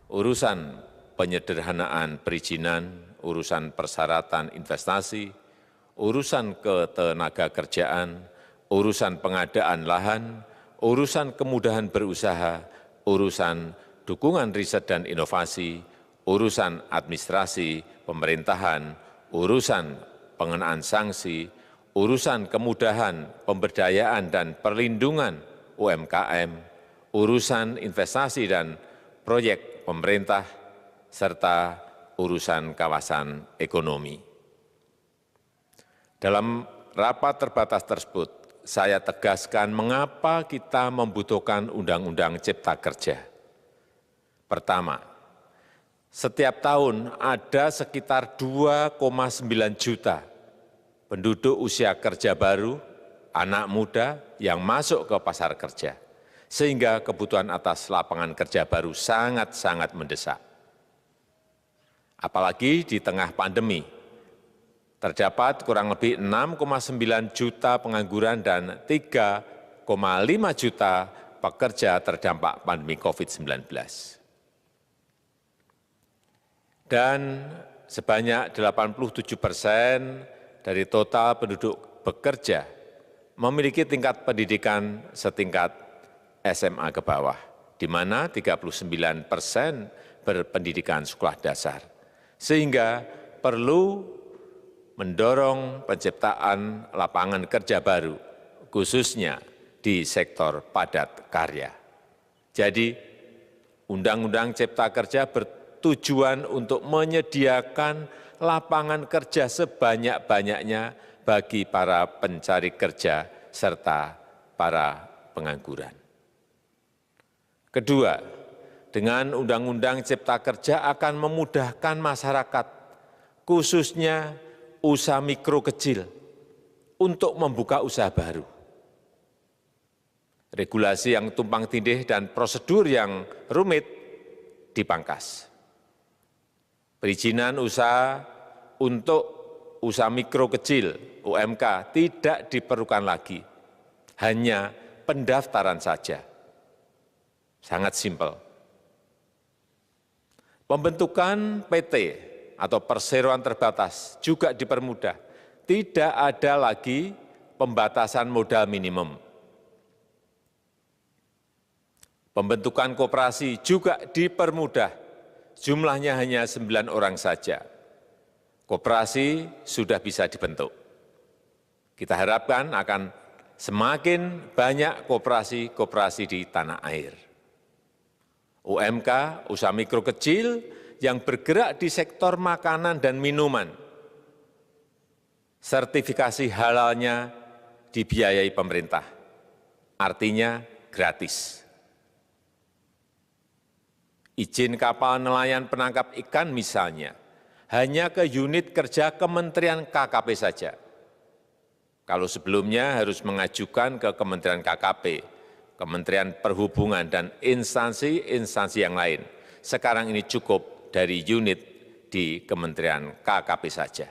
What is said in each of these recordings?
urusan penyederhanaan perizinan, urusan persyaratan investasi, urusan ketenagakerjaan, urusan pengadaan lahan, urusan kemudahan berusaha, urusan dukungan riset dan inovasi, urusan administrasi pemerintahan, urusan pengenaan sanksi, urusan kemudahan pemberdayaan dan perlindungan UMKM, urusan investasi dan proyek pemerintah, serta urusan kawasan ekonomi. Dalam rapat terbatas tersebut, saya tegaskan mengapa kita membutuhkan Undang-Undang Cipta Kerja. Pertama, setiap tahun ada sekitar 2,9 juta penduduk usia kerja baru, anak muda yang masuk ke pasar kerja, sehingga kebutuhan atas lapangan kerja baru sangat-sangat mendesak. Apalagi di tengah pandemi, terdapat kurang lebih 6,9 juta pengangguran dan 3,5 juta pekerja terdampak pandemi COVID-19. Dan sebanyak 87% dari total penduduk bekerja memiliki tingkat pendidikan setingkat SMA ke bawah, di mana 39% berpendidikan sekolah dasar. Sehingga perlu mendorong penciptaan lapangan kerja baru, khususnya di sektor padat karya. Jadi, Undang-Undang Cipta Kerja bertujuan untuk menyediakan lapangan kerja sebanyak-banyaknya bagi para pencari kerja serta para pengangguran. Kedua, dengan Undang-Undang Cipta Kerja akan memudahkan masyarakat, khususnya usaha mikro kecil, untuk membuka usaha baru. Regulasi yang tumpang tindih dan prosedur yang rumit dipangkas. Perizinan usaha untuk usaha mikro kecil (UMK) tidak diperlukan lagi, hanya pendaftaran saja. Sangat simpel. Pembentukan PT atau perseroan terbatas juga dipermudah. Tidak ada lagi pembatasan modal minimum. Pembentukan koperasi juga dipermudah. Jumlahnya hanya 9 orang saja. Koperasi sudah bisa dibentuk. Kita harapkan akan semakin banyak koperasi-koperasi di tanah air. UMK, usaha mikro kecil yang bergerak di sektor makanan dan minuman, sertifikasi halalnya dibiayai pemerintah, artinya gratis. Izin kapal nelayan penangkap ikan misalnya, hanya ke unit kerja Kementerian KKP saja. Kalau sebelumnya harus mengajukan ke Kementerian KKP, Kementerian Perhubungan, dan instansi-instansi yang lain. Sekarang ini cukup dari unit di Kementerian KKP saja.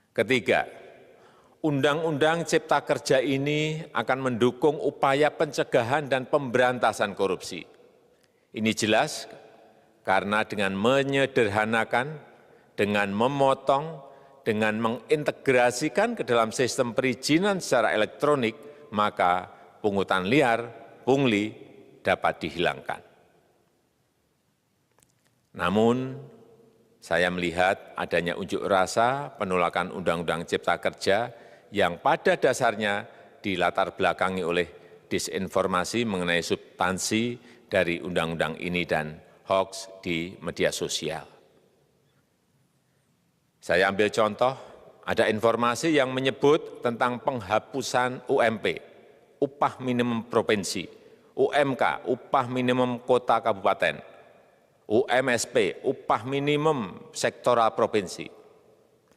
Ketiga, Undang-Undang Cipta Kerja ini akan mendukung upaya pencegahan dan pemberantasan korupsi. Ini jelas karena dengan menyederhanakan, dengan memotong, dengan mengintegrasikan ke dalam sistem perizinan secara elektronik, maka pungutan liar, pungli dapat dihilangkan. Namun, saya melihat adanya unjuk rasa penolakan Undang-Undang Cipta Kerja yang pada dasarnya dilatar belakangi oleh disinformasi mengenai substansi dari undang-undang ini dan hoax di media sosial. Saya ambil contoh, ada informasi yang menyebut tentang penghapusan UMP, upah minimum provinsi, UMK, upah minimum kota kabupaten, UMSP, upah minimum sektoral provinsi.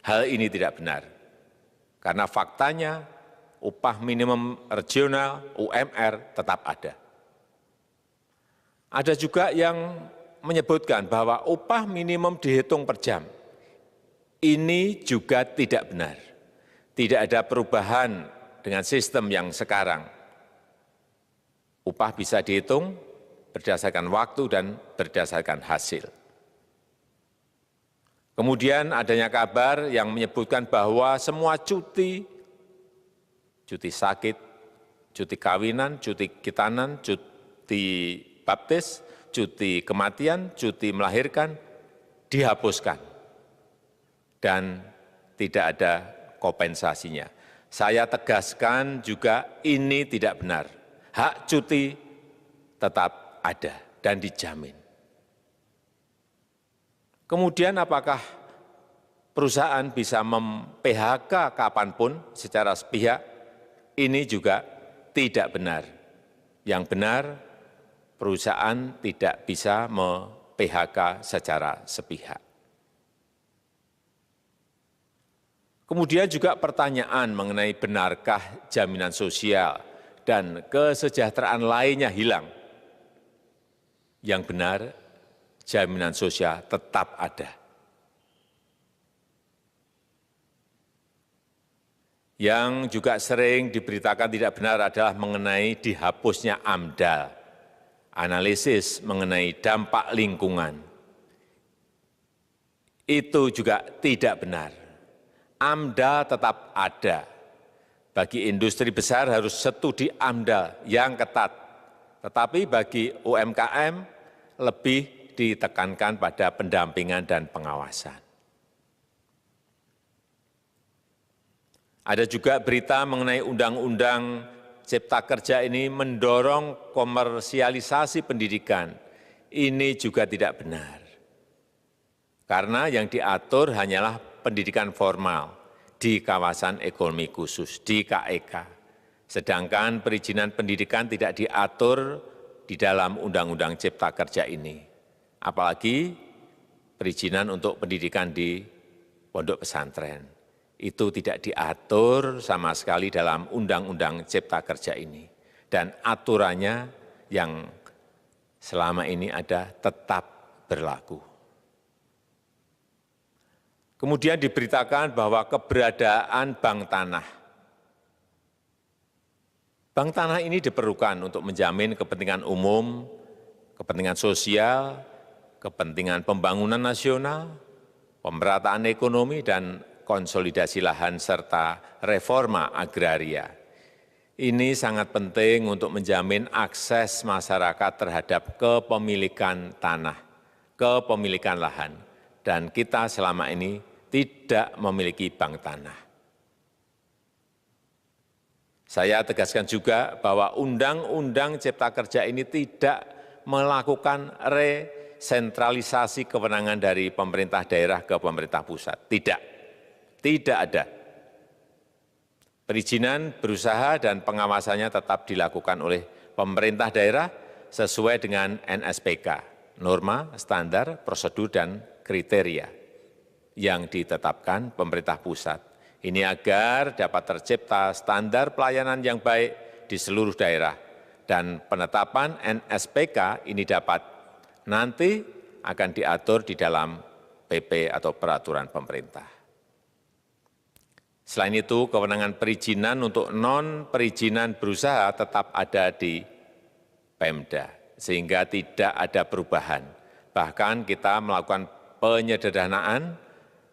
Hal ini tidak benar, karena faktanya upah minimum regional, UMR, tetap ada. Ada juga yang menyebutkan bahwa upah minimum dihitung per jam. Ini juga tidak benar. Tidak ada perubahan dengan sistem yang sekarang. Upah bisa dihitung berdasarkan waktu dan berdasarkan hasil. Kemudian adanya kabar yang menyebutkan bahwa semua cuti sakit, cuti kawinan, cuti khitanan, cuti baptis, cuti kematian, cuti melahirkan, dihapuskan dan tidak ada kompensasinya. Saya tegaskan juga ini tidak benar. Hak cuti tetap ada dan dijamin. Kemudian apakah perusahaan bisa mem-PHK kapanpun secara sepihak? Ini juga tidak benar. Yang benar, perusahaan tidak bisa mem-PHK secara sepihak. Kemudian juga pertanyaan mengenai benarkah jaminan sosial dan kesejahteraan lainnya hilang. Yang benar, jaminan sosial tetap ada. Yang juga sering diberitakan tidak benar adalah mengenai dihapusnya AMDAL, analisis mengenai dampak lingkungan. Itu juga tidak benar. AMDAL tetap ada. Bagi industri besar harus studi AMDAL yang ketat. Tetapi bagi UMKM lebih ditekankan pada pendampingan dan pengawasan. Ada juga berita mengenai Undang-Undang Cipta Kerja ini mendorong komersialisasi pendidikan. Ini juga tidak benar. Karena yang diatur hanyalah pendidikan formal di kawasan ekonomi khusus, di KEK. Sedangkan perizinan pendidikan tidak diatur di dalam Undang-Undang Cipta Kerja ini. Apalagi perizinan untuk pendidikan di pondok pesantren. Itu tidak diatur sama sekali dalam Undang-Undang Cipta Kerja ini. Dan aturannya yang selama ini ada tetap berlaku. Kemudian diberitakan bahwa keberadaan bank tanah. Bank tanah ini diperlukan untuk menjamin kepentingan umum, kepentingan sosial, kepentingan pembangunan nasional, pemerataan ekonomi, dan konsolidasi lahan serta reforma agraria. Ini sangat penting untuk menjamin akses masyarakat terhadap kepemilikan tanah, kepemilikan lahan, dan kita selama ini tidak memiliki bank tanah. Saya tegaskan juga bahwa Undang-Undang Cipta Kerja ini tidak melakukan resentralisasi kewenangan dari pemerintah daerah ke pemerintah pusat. Tidak ada. Perizinan berusaha dan pengawasannya tetap dilakukan oleh pemerintah daerah sesuai dengan NSPK, norma, standar, prosedur, dan kriteria yang ditetapkan pemerintah pusat. Ini agar dapat tercipta standar pelayanan yang baik di seluruh daerah dan penetapan NSPK ini dapat nanti akan diatur di dalam PP atau peraturan pemerintah. Selain itu, kewenangan perizinan untuk non-perizinan berusaha tetap ada di Pemda, sehingga tidak ada perubahan. Bahkan kita melakukan penyederhanaan,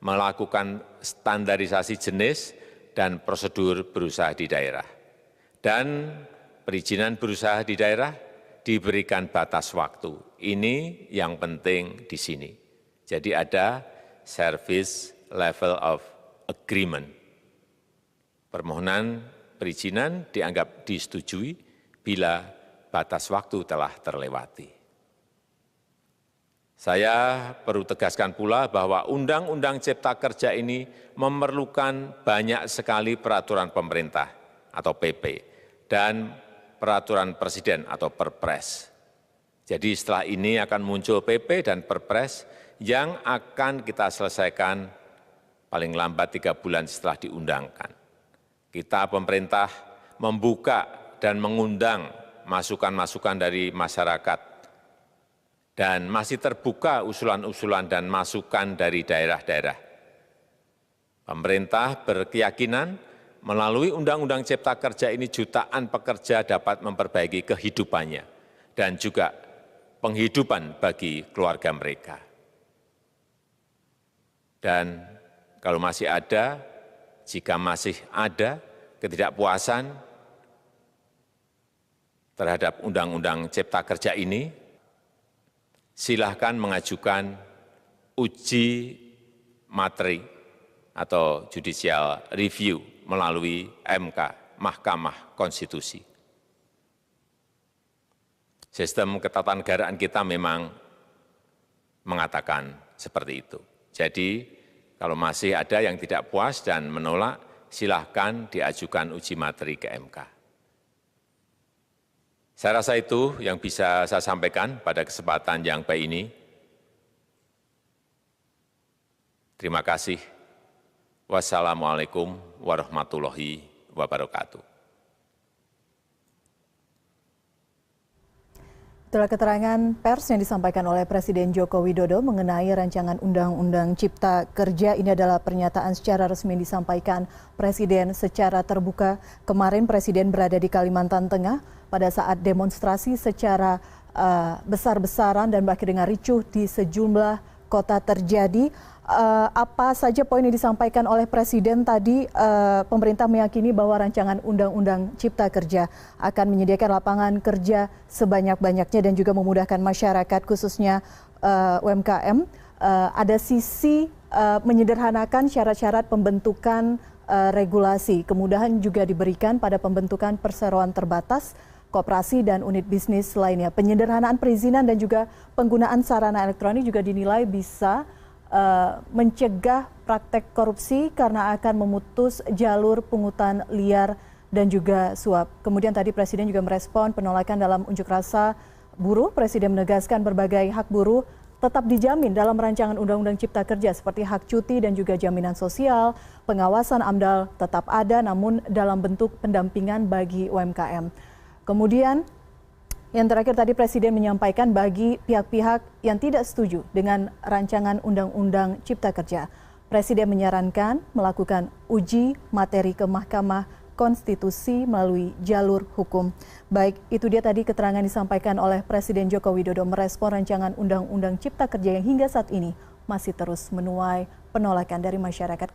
melakukan standarisasi jenis dan prosedur berusaha di daerah. Dan perizinan berusaha di daerah diberikan batas waktu. Ini yang penting di sini. Jadi ada service level of agreement. Permohonan perizinan dianggap disetujui bila batas waktu telah terlewati. Saya perlu tegaskan pula bahwa Undang-Undang Cipta Kerja ini memerlukan banyak sekali peraturan pemerintah atau PP dan peraturan presiden atau Perpres. Jadi setelah ini akan muncul PP dan Perpres yang akan kita selesaikan paling lambat 3 bulan setelah diundangkan. Kita pemerintah membuka dan mengundang masukan-masukan dari masyarakat dan masih terbuka usulan-usulan dan masukan dari daerah-daerah. Pemerintah berkeyakinan melalui Undang-Undang Cipta Kerja ini jutaan pekerja dapat memperbaiki kehidupannya dan juga penghidupan bagi keluarga mereka. Dan kalau masih ada, jika masih ada ketidakpuasan terhadap Undang-Undang Cipta Kerja ini, silahkan mengajukan uji materi atau judicial review melalui MK, Mahkamah Konstitusi. Sistem ketatanegaraan kita memang mengatakan seperti itu. Jadi, kalau masih ada yang tidak puas dan menolak, silahkan diajukan uji materi ke MK. Saya rasa itu yang bisa saya sampaikan pada kesempatan yang baik ini. Terima kasih. Wassalamualaikum warahmatullahi wabarakatuh. Itulah keterangan pers yang disampaikan oleh Presiden Joko Widodo mengenai rancangan Undang-Undang Cipta Kerja. Ini adalah pernyataan secara resmi yang disampaikan Presiden secara terbuka. Kemarin Presiden berada di Kalimantan Tengah pada saat demonstrasi secara besar-besaran dan berakhir dengan ricuh di sejumlah kota terjadi. Apa saja poin yang disampaikan oleh Presiden tadi? Pemerintah meyakini bahwa rancangan Undang-Undang Cipta Kerja akan menyediakan lapangan kerja sebanyak-banyaknya dan juga memudahkan masyarakat khususnya UMKM. Ada sisi menyederhanakan syarat-syarat pembentukan regulasi. Kemudahan juga diberikan pada pembentukan perseroan terbatas, koperasi dan unit bisnis lainnya. Penyederhanaan perizinan dan juga penggunaan sarana elektronik juga dinilai bisa mencegah praktek korupsi karena akan memutus jalur pungutan liar dan juga suap. Kemudian tadi Presiden juga merespon penolakan dalam unjuk rasa buruh. Presiden menegaskan berbagai hak buruh tetap dijamin dalam rancangan Undang-Undang Cipta Kerja seperti hak cuti dan juga jaminan sosial, pengawasan AMDAL tetap ada namun dalam bentuk pendampingan bagi UMKM. Kemudian yang terakhir tadi Presiden menyampaikan bagi pihak-pihak yang tidak setuju dengan rancangan Undang-Undang Cipta Kerja, Presiden menyarankan melakukan uji materi ke Mahkamah Konstitusi melalui jalur hukum. Baik, itu dia tadi keterangan disampaikan oleh Presiden Joko Widodo merespon rancangan Undang-Undang Cipta Kerja yang hingga saat ini masih terus menuai penolakan dari masyarakat.